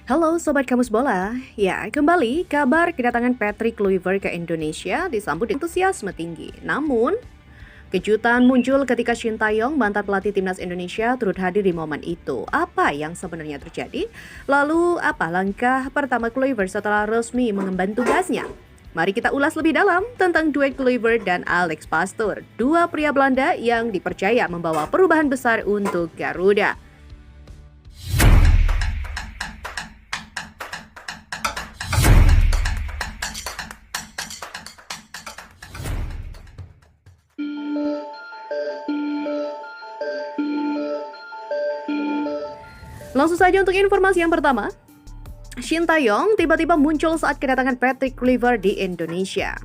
Halo Sobat Kamus Bola, ya kembali kabar kedatangan Patrick Kluivert ke Indonesia disambut antusiasme tinggi. Namun, kejutan muncul ketika Shin Tae-yong, mantan pelatih timnas Indonesia, turut hadir di momen itu. Apa yang sebenarnya terjadi? Lalu, apa langkah pertama Kluivert setelah resmi mengemban tugasnya? Mari kita ulas lebih dalam tentang duet Kluivert dan Alex Pastoor, dua pria Belanda yang dipercaya membawa perubahan besar untuk Garuda. Langsung saja untuk informasi yang pertama, Shin Tae-yong tiba-tiba muncul saat kedatangan Patrick Kluivert di Indonesia.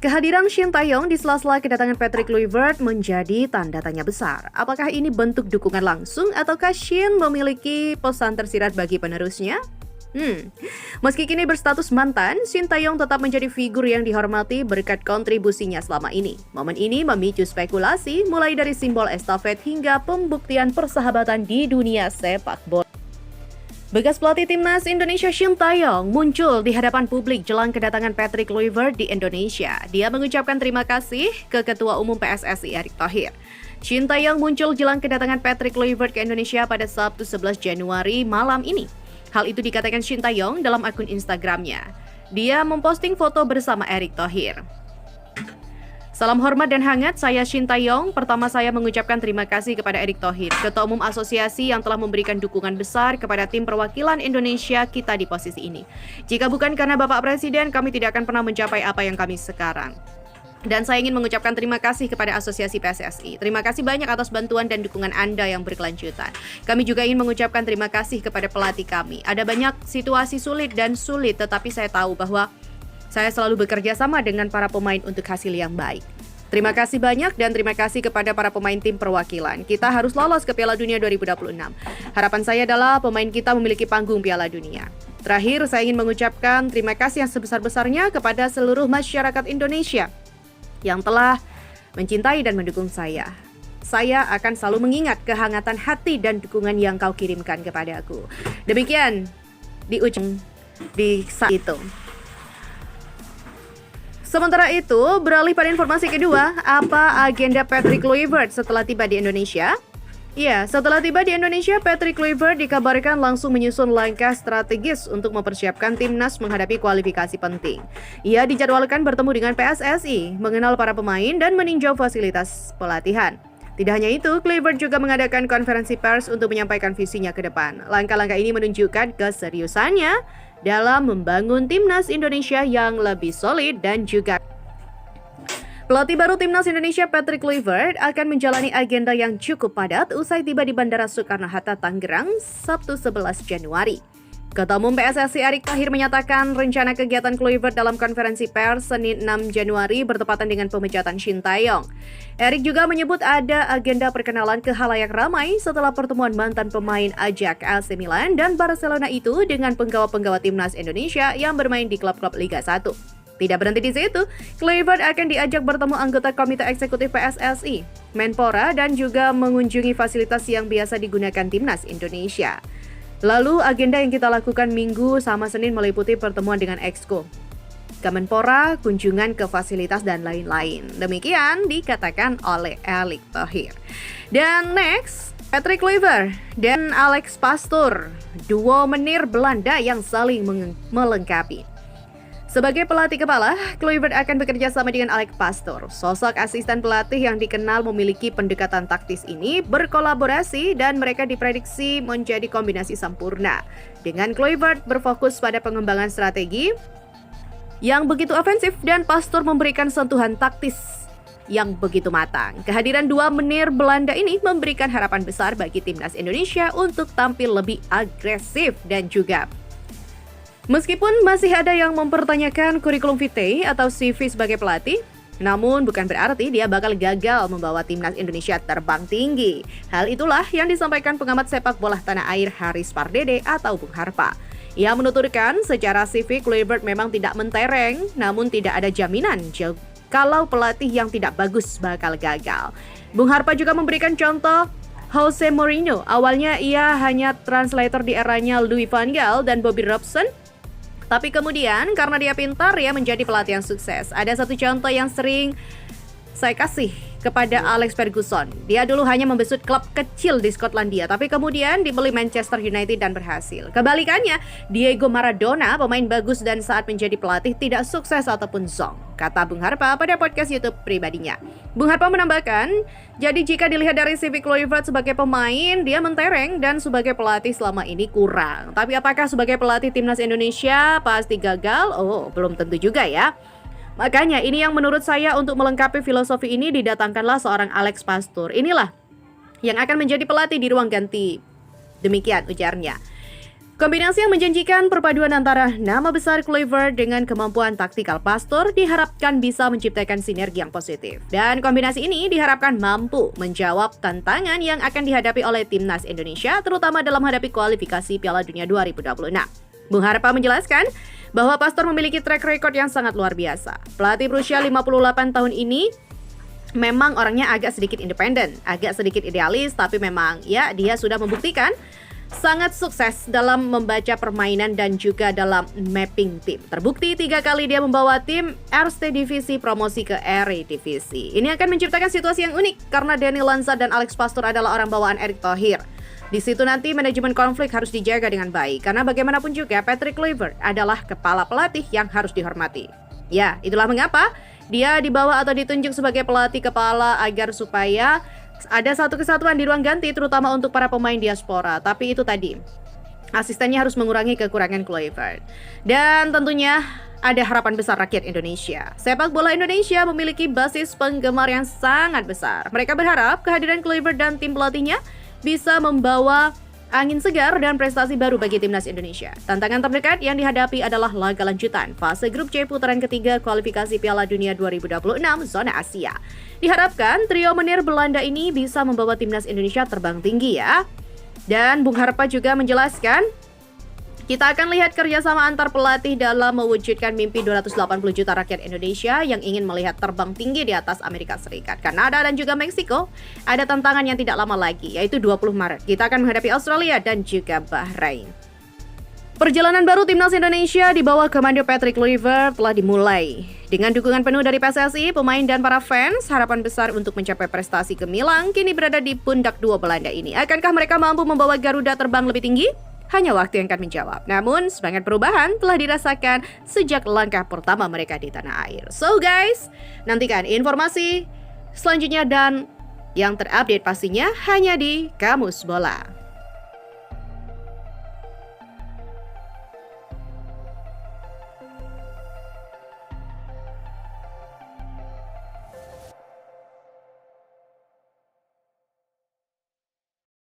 Kehadiran Shin Tae-yong di sela-sela kedatangan Patrick Kluivert menjadi tanda tanya besar. Apakah ini bentuk dukungan langsung ataukah Shin memiliki pesan tersirat bagi penerusnya? Meski kini berstatus mantan, Shin Tae-yong tetap menjadi figur yang dihormati berkat kontribusinya selama ini. Momen ini memicu spekulasi mulai dari simbol estafet hingga pembuktian persahabatan di dunia sepak bola. Bekas pelatih timnas Indonesia Shin Tae-yong muncul di hadapan publik jelang kedatangan Patrick Kluivert di Indonesia. Dia mengucapkan terima kasih ke Ketua Umum PSSI Erick Thohir. Shin Tae-yong muncul jelang kedatangan Patrick Kluivert ke Indonesia pada Sabtu 11 Januari malam ini. Hal itu dikatakan Shin Tae-yong dalam akun Instagramnya. Dia memposting foto bersama Erick Thohir. Salam hormat dan hangat, saya Shin Tae-yong. Pertama saya mengucapkan terima kasih kepada Erick Thohir, Ketua Umum Asosiasi yang telah memberikan dukungan besar kepada tim perwakilan Indonesia kita di posisi ini. Jika bukan karena Bapak Presiden, kami tidak akan pernah mencapai apa yang kami sekarang. Dan saya ingin mengucapkan terima kasih kepada Asosiasi PSSI. Terima kasih banyak atas bantuan dan dukungan Anda yang berkelanjutan. Kami juga ingin mengucapkan terima kasih kepada pelatih kami. Ada banyak situasi sulit, tetapi saya tahu bahwa saya selalu bekerja sama dengan para pemain untuk hasil yang baik. Terima kasih banyak dan terima kasih kepada para pemain tim perwakilan. Kita harus lolos ke Piala Dunia 2026. Harapan saya adalah pemain kita memiliki panggung Piala Dunia. Terakhir, saya ingin mengucapkan terima kasih yang sebesar-besarnya kepada seluruh masyarakat Indonesia yang telah mencintai dan mendukung saya. Saya akan selalu mengingat kehangatan hati dan dukungan yang kau kirimkan kepada aku. Demikian diucapkan di saat itu. Sementara itu, beralih pada informasi kedua, apa agenda Patrick Kluivert setelah tiba di Indonesia? Ya, setelah tiba di Indonesia, Patrick Kluivert dikabarkan langsung menyusun langkah strategis untuk mempersiapkan timnas menghadapi kualifikasi penting. Ia dijadwalkan bertemu dengan PSSI, mengenal para pemain, dan meninjau fasilitas pelatihan. Tidak hanya itu, Kluivert juga mengadakan konferensi pers untuk menyampaikan visinya ke depan. Langkah-langkah ini menunjukkan keseriusannya dalam membangun timnas Indonesia yang lebih solid dan juga pelatih baru timnas Indonesia Patrick Kluivert akan menjalani agenda yang cukup padat usai tiba di Bandara Soekarno-Hatta, Tangerang, Sabtu 11 Januari. Ketua Umum PSSI Erick Thohir menyatakan rencana kegiatan Kluivert dalam konferensi pers Senin 6 Januari bertepatan dengan pemecatan Shin Tae-yong. Erick juga menyebut ada agenda perkenalan ke khalayak ramai setelah pertemuan mantan pemain Ajax, AC Milan dan Barcelona itu dengan penggawa-penggawa timnas Indonesia yang bermain di klub-klub Liga 1. Tidak berhenti di situ, Kluivert akan diajak bertemu anggota Komite Eksekutif PSSI, Menpora, dan juga mengunjungi fasilitas yang biasa digunakan timnas Indonesia. Lalu agenda yang kita lakukan Minggu sama Senin meliputi pertemuan dengan Exco, Kemenpora, kunjungan ke fasilitas, dan lain-lain. Demikian dikatakan oleh Erick Thohir. Dan next, Patrick Kluivert dan Alex Pastoor, duo menir Belanda yang saling melengkapi. Sebagai pelatih kepala, Kluivert akan bekerja sama dengan Alex Pastoor. Sosok asisten pelatih yang dikenal memiliki pendekatan taktis ini berkolaborasi dan mereka diprediksi menjadi kombinasi sempurna. Dengan Kluivert berfokus pada pengembangan strategi yang begitu ofensif dan Pastoor memberikan sentuhan taktis yang begitu matang. Kehadiran dua menir Belanda ini memberikan harapan besar bagi timnas Indonesia untuk tampil lebih agresif dan juga meskipun masih ada yang mempertanyakan kurikulum vitae atau CV sebagai pelatih, namun bukan berarti dia bakal gagal membawa timnas Indonesia terbang tinggi. Hal itulah yang disampaikan pengamat sepak bola tanah air Haris Pardede atau Bung Harpa. Ia menuturkan secara CV Kluivert memang tidak mentereng, namun tidak ada jaminan kalau pelatih yang tidak bagus bakal gagal. Bung Harpa juga memberikan contoh Jose Mourinho. Awalnya ia hanya translator di eranya Louis van Gaal dan Bobby Robson. Tapi kemudian karena dia pintar, ia menjadi pelatih yang sukses. Ada satu contoh yang sering saya kasih kepada Alex Ferguson. Dia dulu hanya membesut klub kecil di Skotlandia, tapi kemudian dibeli Manchester United dan berhasil. Kebalikannya, Diego Maradona, pemain bagus dan saat menjadi pelatih tidak sukses ataupun zonk, kata Bung Harpa pada podcast YouTube pribadinya. Bung Harpa menambahkan, jadi jika dilihat dari CV Kluivert sebagai pemain, dia mentereng dan sebagai pelatih selama ini kurang. Tapi apakah sebagai pelatih timnas Indonesia pasti gagal? Oh, belum tentu juga ya. Makanya ini yang menurut saya untuk melengkapi filosofi ini didatangkanlah seorang Alex Pastoor. Inilah yang akan menjadi pelatih di ruang ganti. Demikian ujarnya. Kombinasi yang menjanjikan perpaduan antara nama besar Kluivert dengan kemampuan taktikal Pastoor diharapkan bisa menciptakan sinergi yang positif. Dan kombinasi ini diharapkan mampu menjawab tantangan yang akan dihadapi oleh timnas Indonesia, terutama dalam menghadapi kualifikasi Piala Dunia 2026. Bung Harpa menjelaskan bahwa Pastoor memiliki track record yang sangat luar biasa. Pelatih berusia 58 tahun ini memang orangnya agak sedikit independen, agak sedikit idealis, tapi memang ya dia sudah membuktikan sangat sukses dalam membaca permainan dan juga dalam mapping tim. Terbukti 3 kali dia membawa tim Eerste Divisi promosi ke Eredivisie. Ini akan menciptakan situasi yang unik karena Dani Lanza dan Alex Pastoor adalah orang bawaan Erick Thohir. Di situ nanti manajemen konflik harus dijaga dengan baik karena bagaimanapun juga Patrick Kluivert adalah kepala pelatih yang harus dihormati. Ya, itulah mengapa dia dibawa atau ditunjuk sebagai pelatih kepala agar supaya ada satu kesatuan di ruang ganti terutama untuk para pemain diaspora. Tapi itu tadi, asistennya harus mengurangi kekurangan Kluivert. Dan tentunya ada harapan besar rakyat Indonesia. Sepak bola Indonesia memiliki basis penggemar yang sangat besar. Mereka berharap kehadiran Kluivert dan tim pelatihnya bisa membawa angin segar dan prestasi baru bagi timnas Indonesia. Tantangan terdekat yang dihadapi adalah laga lanjutan fase grup C putaran ketiga kualifikasi Piala Dunia 2026 zona Asia. Diharapkan trio menir Belanda ini bisa membawa timnas Indonesia terbang tinggi ya. Dan Bung Harpa juga menjelaskan, kita akan lihat kerjasama antar pelatih dalam mewujudkan mimpi 280 juta rakyat Indonesia yang ingin melihat terbang tinggi di atas Amerika Serikat, Kanada dan juga Meksiko. Ada tantangan yang tidak lama lagi, yaitu 20 Maret. Kita akan menghadapi Australia dan juga Bahrain. Perjalanan baru timnas Indonesia di bawah komando Patrick Kluivert telah dimulai. Dengan dukungan penuh dari PSSI, pemain dan para fans, harapan besar untuk mencapai prestasi gemilang kini berada di pundak dua Belanda ini. Akankah mereka mampu membawa Garuda terbang lebih tinggi? Hanya waktu yang akan menjawab. Namun, semangat perubahan telah dirasakan sejak langkah pertama mereka di tanah air. So guys, nantikan informasi selanjutnya dan yang terupdate pastinya hanya di Kamus Bola.